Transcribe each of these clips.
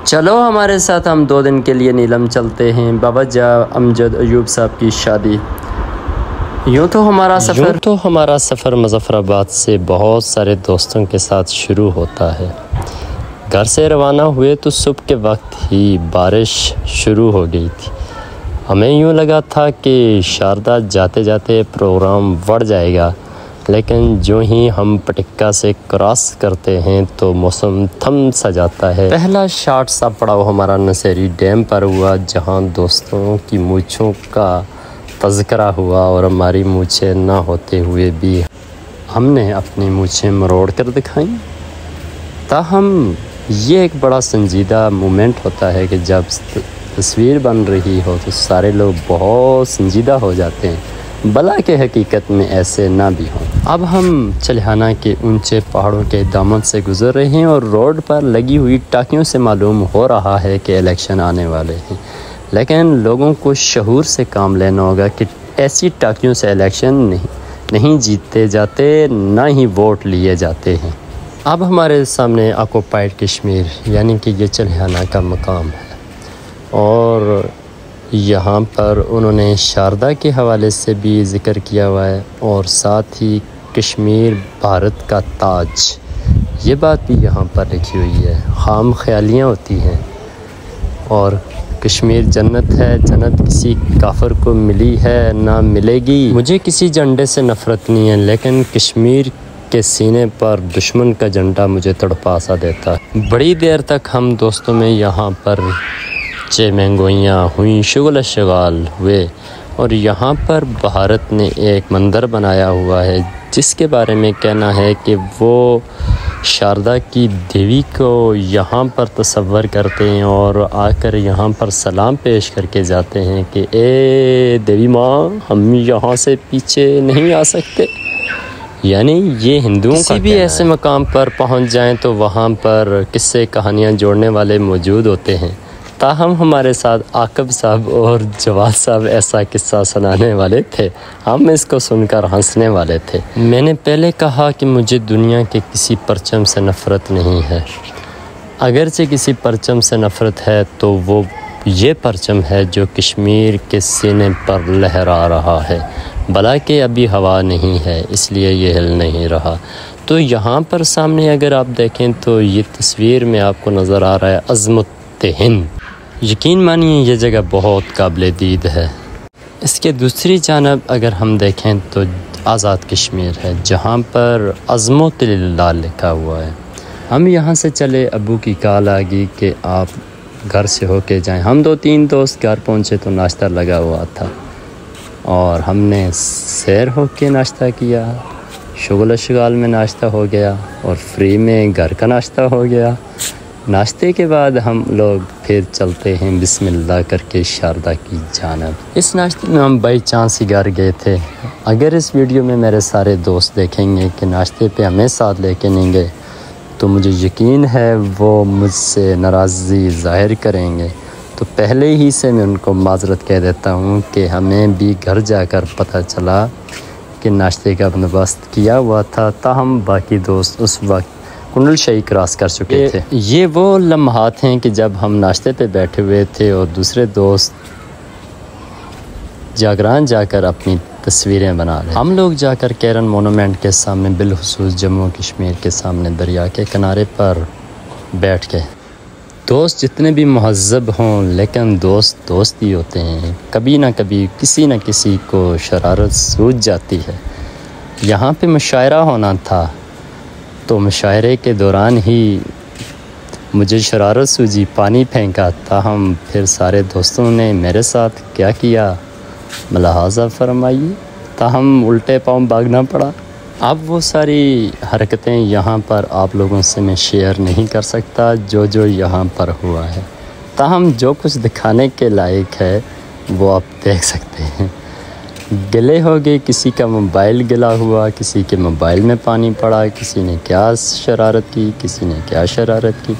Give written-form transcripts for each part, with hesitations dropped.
चलो हमारे साथ हम 2 दिन के लिए नीलम चलते हैं। बाबा अमजद अयूब साहब की शादी। यूँ तो हमारा सफ़र मुज़फ़्फ़राबाद से बहुत सारे दोस्तों के साथ शुरू होता है। घर से रवाना हुए तो सुबह के वक्त ही बारिश शुरू हो गई थी। हमें यूँ लगा था कि शारदा जाते जाते प्रोग्राम बढ़ जाएगा, लेकिन जो ही हम पटिक्का से क्रॉस करते हैं तो मौसम थम सा जाता है। पहला शॉट सा पड़ाव हमारा नसेरी डैम पर हुआ, जहाँ दोस्तों की मूँछों का तज़किरा हुआ और हमारी मूँछें ना होते हुए भी हमने अपनी मूँछें मरोड़ कर दिखाई। ताहम ये एक बड़ा संजीदा मोमेंट होता है कि जब तस्वीर बन रही हो तो सारे लोग बहुत संजीदा हो जाते हैं, भला के हकीकत में ऐसे ना भी हों। अब हम चलिहाना के ऊंचे पहाड़ों के दामन से गुज़र रहे हैं और रोड पर लगी हुई टाकियों से मालूम हो रहा है कि इलेक्शन आने वाले हैं, लेकिन लोगों को शऊर से काम लेना होगा कि ऐसी टाकियों से इलेक्शन नहीं जीते जाते, ना ही वोट लिए जाते हैं। अब हमारे सामने ऑक्युपाइड कश्मीर यानी कि ये चलिहाना का मकाम है और यहाँ पर उन्होंने शारदा के हवाले से भी ज़िक्र किया हुआ है और साथ ही कश्मीर भारत का ताज, ये बात भी यहाँ पर लिखी हुई है। खाम ख्यालियाँ होती हैं और कश्मीर जन्नत है, जन्नत किसी काफिर को मिली है ना मिलेगी। मुझे किसी झंडे से नफ़रत नहीं है, लेकिन कश्मीर के सीने पर दुश्मन का झंडा मुझे तड़पा सा देता है। बड़ी देर तक हम दोस्तों में यहाँ पर चे मैंगोइयाँ हुई, शुगल शगाल हुए और यहाँ पर भारत ने एक मंदिर बनाया हुआ है जिसके बारे में कहना है कि वो शारदा की देवी को यहाँ पर तसव्वुर करते हैं और आकर यहाँ पर सलाम पेश करके जाते हैं कि ए देवी माँ, हम यहाँ से पीछे नहीं आ सकते। यानी ये हिंदुओं का भी ऐसे मकाम पर पहुँच जाएं तो वहाँ पर किस्से कहानियाँ जोड़ने वाले मौजूद होते हैं। ताहम हमारे साथ आकब साहब और जवाद साहब ऐसा किस्सा सुनाने वाले थे, हम इसको सुनकर हंसने वाले थे। मैंने पहले कहा कि मुझे दुनिया के किसी परचम से नफ़रत नहीं है। अगरचे किसी परचम से नफ़रत है तो वो ये परचम है जो कश्मीर के सीने पर लहरा रहा है, भला कि अभी हवा नहीं है इसलिए ये हिल नहीं रहा। तो यहाँ पर सामने अगर आप देखें तो ये तस्वीर में आपको नज़र आ रहा है अज़मत हिंद। यकीन मानिए ये जगह बहुत काबिल दीद है। इसके दूसरी जानब अगर हम देखें तो आज़ाद कश्मीर है, जहाँ पर अज़मतुल्लाह लिखा हुआ है। हम यहाँ से चले, अबू की कॉल आ गई कि आप घर से होके जाएं। हम 2-3 दोस्त घर पहुँचे तो नाश्ता लगा हुआ था और हमने सैर होके नाश्ता किया, शुगल शगाल में नाश्ता हो गया और फ्री में घर का नाश्ता हो गया। नाश्ते के बाद हम लोग फिर चलते हैं बिस्मिल्लाह करके शारदा की जानब। इस नाश्ते में हम बाई चांस ही घर गए थे। अगर इस वीडियो में मेरे सारे दोस्त देखेंगे कि नाश्ते पे हमें साथ लेके नहीं गए तो मुझे यकीन है वो मुझसे नाराज़गी ज़ाहिर करेंगे। तो पहले ही से मैं उनको माज़रत कह देता हूँ कि हमें भी घर जाकर पता चला कि नाश्ते का बंदोबस्त किया हुआ था, ताहम बाकी दोस्त उस वक्त कुंडल शाही क्रॉस कर चुके थे। ये वो लम्हात हैं कि जब हम नाश्ते पे बैठे हुए थे और दूसरे दोस्त जागरान जाकर अपनी तस्वीरें बना रहे। हम लोग जाकर कैरन मोनूमेंट के सामने, बिलखुसूस जम्मू कश्मीर के सामने दरिया के किनारे पर बैठ के, दोस्त जितने भी महज़्ज़ब हों लेकिन दोस्त दोस्त ही होते हैं, कभी ना कभी किसी न किसी को शरारत सूझ जाती है। यहाँ पे मुशायरा होना था तो मुशायरे के दौरान ही मुझे शरारत सूझी, पानी फेंका था। हम फिर सारे दोस्तों ने मेरे साथ क्या किया मुलाहाज़ा फरमाइए, ताहम उल्टे पाँव भागना पड़ा। अब वो सारी हरकतें यहाँ पर आप लोगों से मैं शेयर नहीं कर सकता जो यहाँ पर हुआ है, ताहम जो कुछ दिखाने के लायक है वो आप देख सकते हैं। गिले हो गए, किसी का मोबाइल गिला हुआ, किसी के मोबाइल में पानी पड़ा, किसी ने क्या शरारत की, किसी ने क्या शरारत की।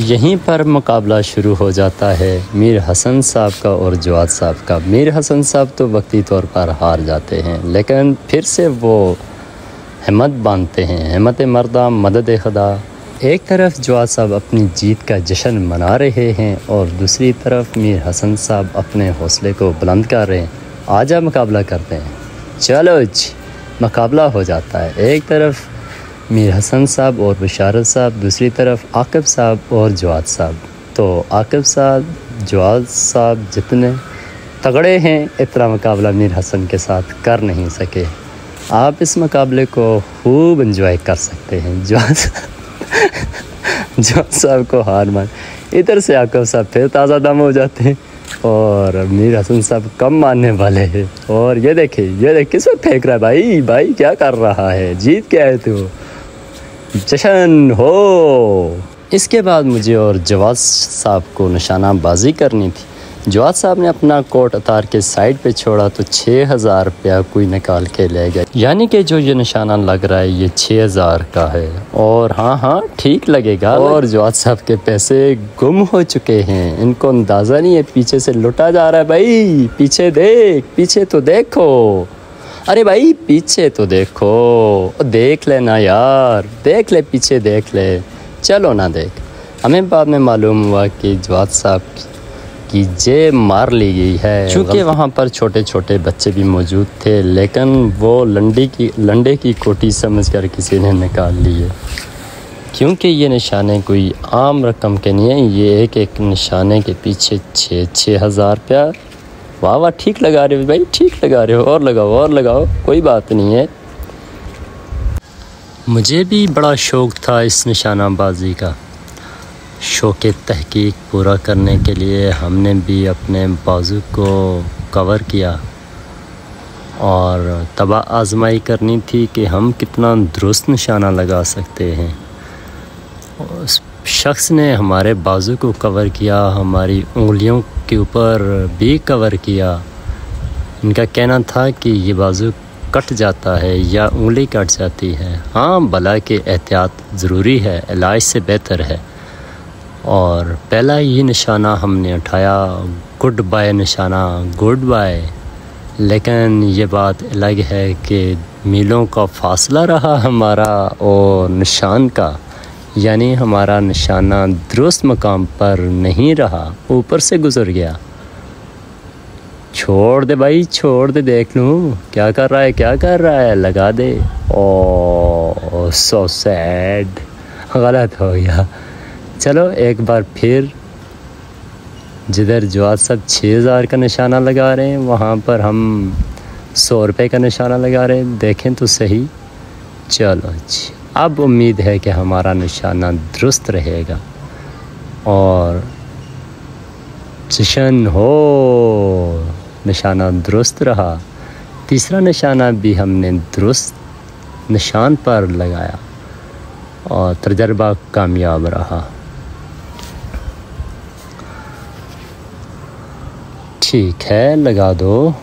यहीं पर मुकाबला शुरू हो जाता है मीर हसन साहब का और जवाद साहब का। मीर हसन साहब तो वक्ती तौर पर हार जाते हैं, लेकिन फिर से वो हिम्मत बांधते हैं, हिम्मत मर्दा मदद खुदा, एक तरफ जवाद साहब अपनी जीत का जश्न मना रहे हैं और दूसरी तरफ मीर हसन साहब अपने हौसले को बुलंद कर रहे हैं। आजा मुकाबला करते हैं। चलो जी, मुकाबला हो जाता है। एक तरफ मीर हसन साहब और बशारत साहब, दूसरी तरफ आकिब साहब और जवाद साहब। तो आकिब साहब जवाद साहब जितने तगड़े हैं इतना मुकाबला मीर हसन के साथ कर नहीं सके। आप इस मुकाबले को खूब एंजॉय कर सकते हैं। जवाद साहब को हार मान, इधर से आकिब साहब फिर ताज़ा दम हो जाते हैं और मीर हसन साहब कम मानने वाले हैं। और ये देखे किस वक्त फेंक रहा है भाई क्या कर रहा है, जीत के आए थे, जश्न हो। इसके बाद मुझे और जवाद साहब को निशाना बाजी करनी थी। जवाद साहब ने अपना कोट उतार के साइड पे छोड़ा तो 6000 रुपया कोई निकाल के ले गया, यानी कि जो ये निशाना लग रहा है ये 6000 का है। और हाँ ठीक लगेगा। और जवाद साहब के पैसे गुम हो चुके हैं, इनको अंदाज़ा नहीं है, पीछे से लुटा जा रहा है। भाई पीछे देख, पीछे तो देखो, अरे भाई पीछे तो देखो, देख लेना यार, देख ले पीछे देख ले, चलो ना देख। हमें बाद में मालूम हुआ कि जवाद साहब की जेब मार ली गई है, क्योंकि वहाँ पर छोटे छोटे बच्चे भी मौजूद थे, लेकिन वो लंडे की कोटी समझकर किसी ने निकाल ली है। क्योंकि ये निशाने कोई आम रकम के नहीं है, ये एक निशाने के पीछे 6,000 रुपया। वाह ठीक लगा रहे हो भाई, ठीक लगा रहे हो, और लगाओ, कोई बात नहीं है। मुझे भी बड़ा शौक़ था इस निशानाबाजी का। शौक़ तहकीक पूरा करने के लिए हमने भी अपने बाजू को कवर किया और तबा आजमाई करनी थी कि हम कितना दुरुस्त निशाना लगा सकते हैं। उस शख्स ने हमारे बाजू को कवर किया, हमारी उंगलियों के ऊपर भी कवर किया। इनका कहना था कि ये बाजू कट जाता है या उंगली कट जाती है। हाँ, भला कि एहतियात ज़रूरी है, इलाज से बेहतर है। और पहला ये निशाना हमने उठाया, गुड बाय निशाना, गुड बाय। लेकिन ये बात अलग है कि मीलों का फासला रहा हमारा और निशान का, यानी हमारा निशाना दुरुस्त मकाम पर नहीं रहा, ऊपर से गुज़र गया। छोड़ दे भाई, छोड़ दे, देख लूँ क्या कर रहा है, लगा दे। ओह सो सैड, गलत हो गया। चलो एक बार फिर, जिधर जवाद साहब 6000 का निशाना लगा रहे हैं वहाँ पर हम 100 रुपये का निशाना लगा रहे हैं, देखें तो सही। चलो जी, अब उम्मीद है कि हमारा निशाना दुरुस्त रहेगा और जश्न हो, निशाना दुरुस्त रहा। तीसरा निशाना भी हमने दुरुस्त निशान पर लगाया और तजर्बा कामयाब रहा। ठीक है, लगा दो।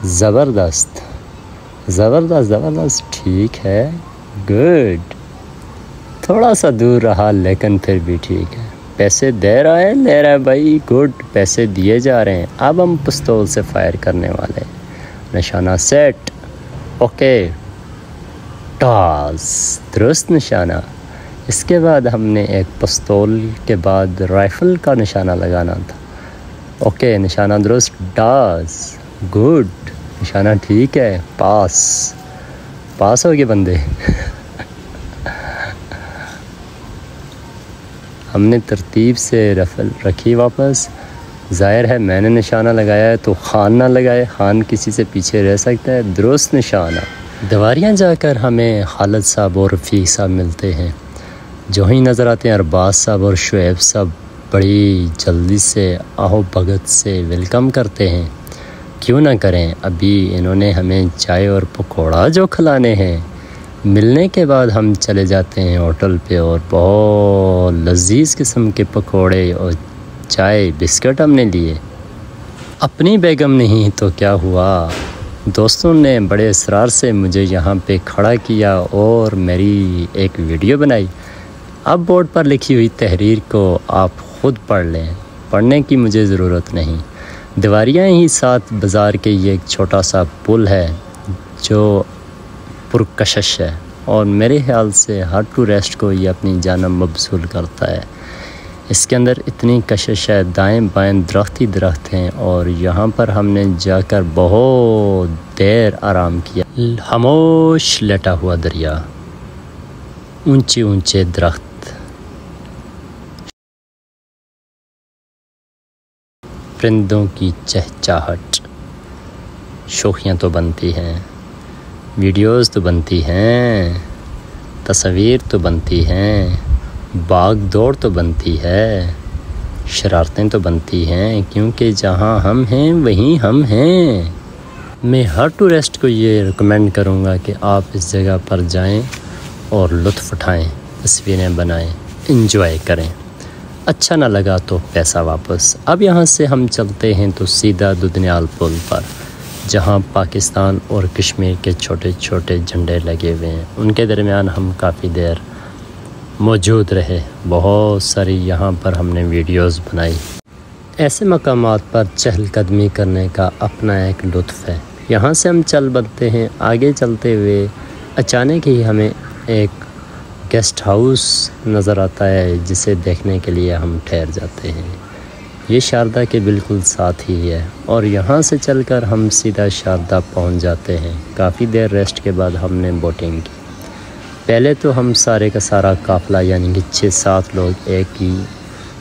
ज़बरदस्त, ठीक है, गुड। थोड़ा सा दूर रहा लेकिन फिर भी ठीक है। पैसे दे रहा है, ले रहा है भाई, गुड, पैसे दिए जा रहे हैं। अब हम पिस्तौल से फायर करने वाले हैं। निशाना सेट, ओके, टॉस, दुरुस्त निशाना। इसके बाद हमने एक पिस्तौल के बाद राइफ़ल का निशाना लगाना था। ओके, निशाना दुरुस्त, टॉस, गुड, निशाना ठीक है, पास हो गए बंदे। हमने तरतीब से रफ़ल रखी वापस। ज़ाहिर है मैंने निशाना लगाया है तो खान ना लगाए, खान किसी से पीछे रह सकता है। दुरुस्त निशाना। दवारियाँ जाकर हमें खालिद साहब और रफ़ीक साहब मिलते हैं। जो ही नज़र आते हैं अरबाज़ साहब और शुएब साहब बड़ी जल्दी से आहो भगत से वेलकम करते हैं। क्यों ना करें, अभी इन्होंने हमें चाय और पकौड़ा जो खिलाने हैं। मिलने के बाद हम चले जाते हैं होटल पे और बहुत लजीज़ किस्म के पकौड़े और चाय बिस्किट हमने लिए। अपनी बेगम नहीं तो क्या हुआ, दोस्तों ने बड़े इसरार से मुझे यहाँ पे खड़ा किया और मेरी एक वीडियो बनाई। अब बोर्ड पर लिखी हुई तहरीर को आप ख़ुद पढ़ लें, पढ़ने की मुझे ज़रूरत नहीं। दीवारियाँ ही साथ बाज़ार के ये एक छोटा सा पुल है जो पुरकशिश है। और मेरे ख्याल से हर टूरिस्ट को ये अपनी जानब मबसूल करता है। इसके अंदर इतनी कशिश है, दाएं बाएं दरख्त ही दरख्त हैं और यहाँ पर हमने जाकर बहुत देर आराम किया। खामोश लेटा हुआ दरिया, ऊंचे ऊंचे दरख्त, परिंदों की चहचहाहट। शोखियाँ तो बनती हैं, वीडियोस तो बनती हैं, तस्वीर तो बनती हैं, भाग दौड़ तो बनती है, शरारतें तो बनती हैं, क्योंकि जहाँ हम हैं वहीं हम हैं। मैं हर टूरिस्ट को ये रिकमेंड करूँगा कि आप इस जगह पर जाएं और लुत्फ़ उठाएं, तस्वीरें बनाएं, इंजॉय करें। अच्छा ना लगा तो पैसा वापस। अब यहाँ से हम चलते हैं तो सीधा दुधनियाल पुल पर, जहाँ पाकिस्तान और कश्मीर के छोटे छोटे झंडे लगे हुए हैं। उनके दरमियान हम काफ़ी देर मौजूद रहे। बहुत सारी यहाँ पर हमने वीडियोस बनाई। ऐसे मकामात पर चहलकदमी करने का अपना एक लुत्फ़ है। यहाँ से हम चल बदते हैं। आगे चलते हुए अचानक ही हमें एक गेस्ट हाउस नज़र आता है, जिसे देखने के लिए हम ठहर जाते हैं। ये शारदा के बिल्कुल साथ ही है और यहाँ से चलकर हम सीधा शारदा पहुँच जाते हैं। काफ़ी देर रेस्ट के बाद हमने बोटिंग की। पहले तो हम सारे का सारा काफ़िला यानी कि 6-7 लोग एक ही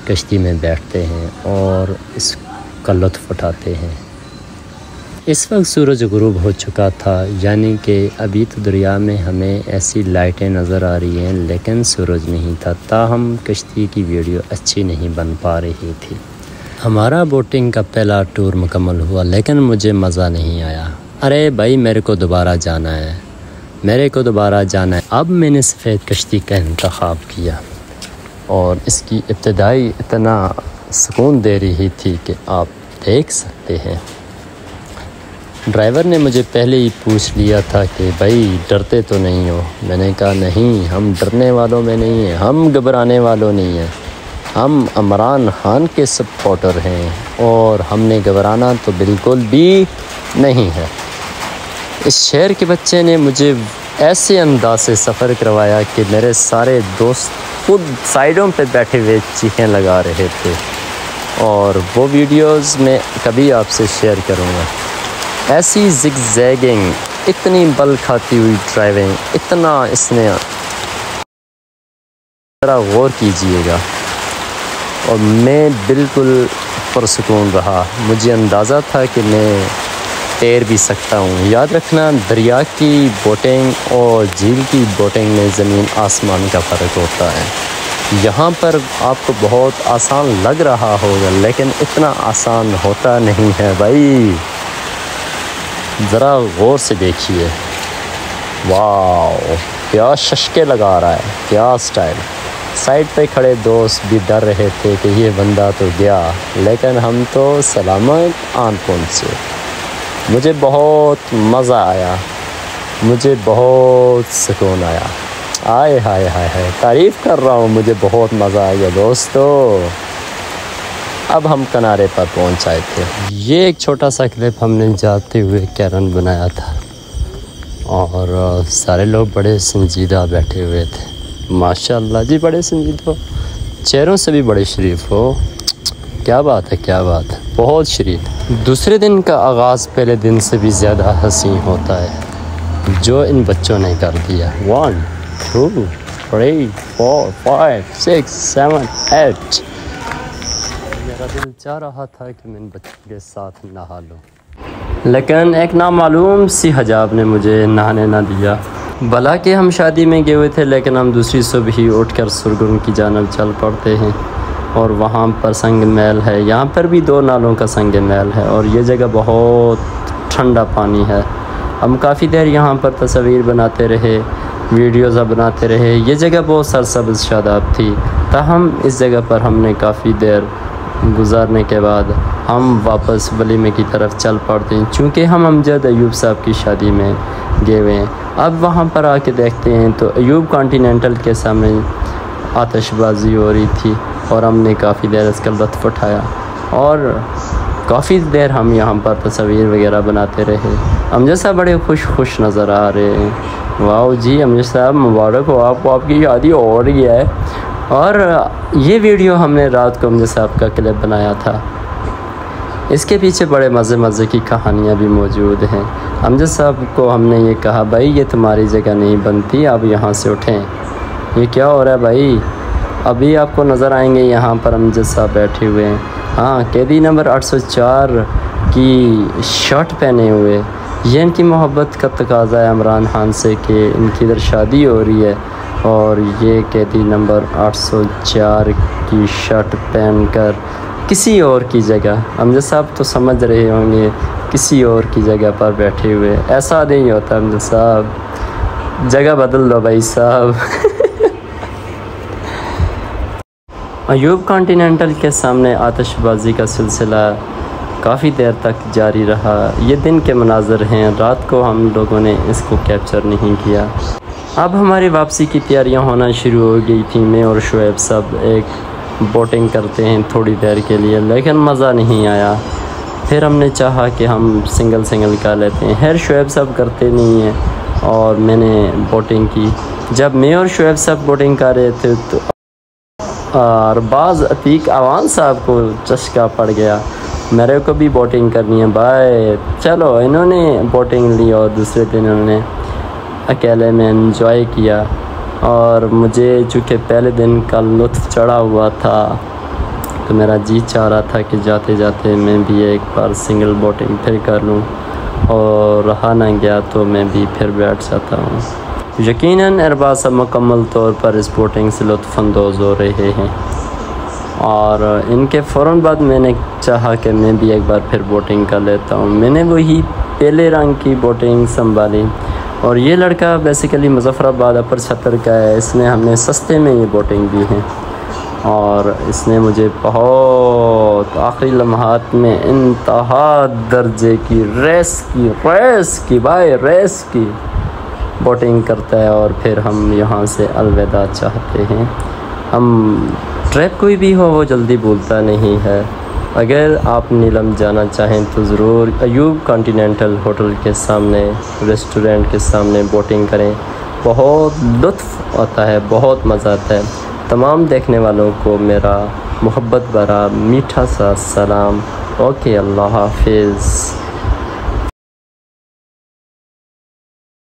कश्ती में बैठते हैं और इसका लुत्फ़ उठाते हैं। इस वक्त सूरज गुरूब हो चुका था, यानी कि अभी तो दरिया में हमें ऐसी लाइटें नज़र आ रही हैं लेकिन सूरज नहीं था, ताहम कश्ती की वीडियो अच्छी नहीं बन पा रही थी। हमारा बोटिंग का पहला टूर मुकम्मल हुआ लेकिन मुझे मज़ा नहीं आया। अरे भाई, मेरे को दोबारा जाना है, मेरे को दोबारा जाना है। अब मैंने सफ़ेद कश्ती का इंतखाब किया और इसकी इब्तिदाई इतना सुकून दे रही थी कि आप देख सकते हैं। ड्राइवर ने मुझे पहले ही पूछ लिया था कि भाई डरते तो नहीं हो। मैंने कहा नहीं, हम डरने वालों में नहीं हैं, हम घबराने वालों नहीं हैं, हम इमरान खान के सपोर्टर हैं और हमने घबराना तो बिल्कुल भी नहीं है। इस शहर के बच्चे ने मुझे ऐसे अंदाज से सफ़र करवाया कि मेरे सारे दोस्त खुद साइडों पे बैठे हुए चीखें लगा रहे थे और वो वीडियोस मैं कभी आपसे शेयर करूँगा। ऐसी ज़िगज़ैगिंग, इतनी बल खाती हुई ड्राइविंग, इतना इसने, ज़रा गौर कीजिएगा। और मैं बिल्कुल पुरसुकून रहा। मुझे अंदाज़ा था कि मैं तैर भी सकता हूँ। याद रखना, दरिया की बोटिंग और झील की बोटिंग में ज़मीन आसमान का फ़र्क होता है। यहाँ पर आपको बहुत आसान लग रहा होगा लेकिन इतना आसान होता नहीं है भाई। ज़रा गौर से देखिए, वाह क्या शशके लगा रहा है, क्या स्टाइल। साइड पे खड़े दोस्त भी डर रहे थे कि ये बंदा तो गया, लेकिन हम तो सलामत आन पहुँचे। मुझे बहुत मज़ा आया, मुझे बहुत सुकून आया। आए हाय हाय हाय, तारीफ़ कर रहा हूँ, मुझे बहुत मज़ा आया दोस्तों। अब हम किनारे पर पहुँच आए थे। ये एक छोटा सा क्लिप हमने जाते हुए कैरन बनाया था और सारे लोग बड़े संजीदा बैठे हुए थे। माशाल्लाह जी, बड़े संजीदा हो, चेहरों से भी बड़े शरीफ हो। क्या बात है, क्या बात है, बहुत शरीफ। दूसरे दिन का आगाज़ पहले दिन से भी ज़्यादा हसीन होता है, जो इन बच्चों ने कर दिया। 1 2 3 4 5 6 7 8। मेरा दिल चाह रहा था कि मैं इन बच्चों के साथ नहा लूँ, लेकिन एक नामालूम सी हजाब ने मुझे नहाने ना दिया। भला कि हम शादी में गए हुए थे, लेकिन हम दूसरी सुबह ही उठकर सुरगुन की जानब चल पड़ते हैं और वहाँ पर संग महल है। यहाँ पर भी 2 नालों का संग महल है और ये जगह बहुत ठंडा पानी है। हम काफ़ी देर यहाँ पर तस्वीर बनाते रहे, वीडियोज़ बनाते रहे। ये जगह बहुत सरसब्ज़ शादाब थी। ताहम इस जगह पर हमने काफ़ी देर गुजारने के बाद हम वापस वलीमे की तरफ चल पड़ते हैं, चूँकि हम अमजद अयूब साहब की शादी में गए हुए हैं। अब वहाँ पर आके देखते हैं तो अयूब कॉन्टिनेंटल के सामने आतिशबाजी हो रही थी और हमने काफ़ी देर इसका लुत्फ़ उठाया और काफ़ी देर हम यहाँ पर तस्वीर वगैरह बनाते रहे। अमजद साहब बड़े खुश नज़र आ रहे हैं। वाह जी अमजद साहब, मुबारक हो आपको, आपकी शादी हो रही है। और ये वीडियो हमने रात को अमजद साहब का क्लिप बनाया था। इसके पीछे बड़े मज़े की कहानियाँ भी मौजूद हैं। अमजद साहब को हमने ये कहा, भाई ये तुम्हारी जगह नहीं बनती, आप यहाँ से उठें। ये क्या हो रहा है भाई? अभी आपको नज़र आएंगे यहाँ पर अमजद साहब बैठे हुए हैं। हाँ, कैदी नंबर 804 की शर्ट पहने हुए। ये इनकी मोहब्बत का तकाज़ा है इमरान खान से कि इनकी इधर शादी हो रही है और ये कैदी नंबर 804 की शर्ट पहनकर किसी और की जगह, अमजद साहब तो समझ रहे होंगे, किसी और की जगह पर बैठे हुए। ऐसा नहीं होता अमजद साहब, जगह बदल दो भाई साहब। अयूब कॉन्टिनेंटल के सामने आतिशबाजी का सिलसिला काफ़ी देर तक जारी रहा। ये दिन के मनाज़र हैं, रात को हम लोगों ने इसको कैप्चर नहीं किया। अब हमारी वापसी की तैयारियां होना शुरू हो गई थी। मैं और शुएब सब एक बोटिंग करते हैं थोड़ी देर के लिए, लेकिन मज़ा नहीं आया। फिर हमने चाहा कि हम सिंगल कर लेते हैं। खैर शुएब सब करते नहीं हैं और मैंने बोटिंग की। जब मैं और शुएब सब बोटिंग कर रहे थे तो अरबाज़ अतीक अवान साहब को चस्का पड़ गया, मेरे को भी बोटिंग करनी है भाई। चलो, इन्होंने बोटिंग ली और दूसरे दिन उन्होंने अकेले में एंजॉय किया। और मुझे चूँकि पहले दिन का लुत्फ़ चढ़ा हुआ था तो मेरा जी चाह रहा था कि जाते जाते मैं भी एक बार सिंगल बोटिंग फिर कर लूँ, और रहा ना गया तो मैं भी फिर बैठ जाता हूँ। यकीनन अरबाज़ सब मुकम्मल तौर पर इस बोटिंग से लुत्फ़अंदोज़ हो रहे हैं और इनके फ़ौरन बाद मैंने चाहा कि मैं भी एक बार फिर बोटिंग कर लेता हूँ। मैंने वही पीले रंग की बोटिंग संभाली और ये लड़का बेसिकली मुज़फ़्फ़राबाद अपर छतर का है। इसने हमें सस्ते में ये बोटिंग दी है और इसने मुझे बहुत आखिरी लम्हात में इंतहा दर्जे की रेस की बोटिंग करता है और फिर हम यहाँ से अलविदा चाहते हैं। हम ट्रिप कोई भी हो वो जल्दी भूलता नहीं है। अगर आप नीलम जाना चाहें तो ज़रूर अयूब कॉन्टिनेंटल होटल के सामने, रेस्टोरेंट के सामने बोटिंग करें। बहुत लुत्फ़ आता है, बहुत मज़ा आता है। तमाम देखने वालों को मेरा मोहब्बत भरा मीठा सा सलाम। ओके, अल्लाह हाफिज़।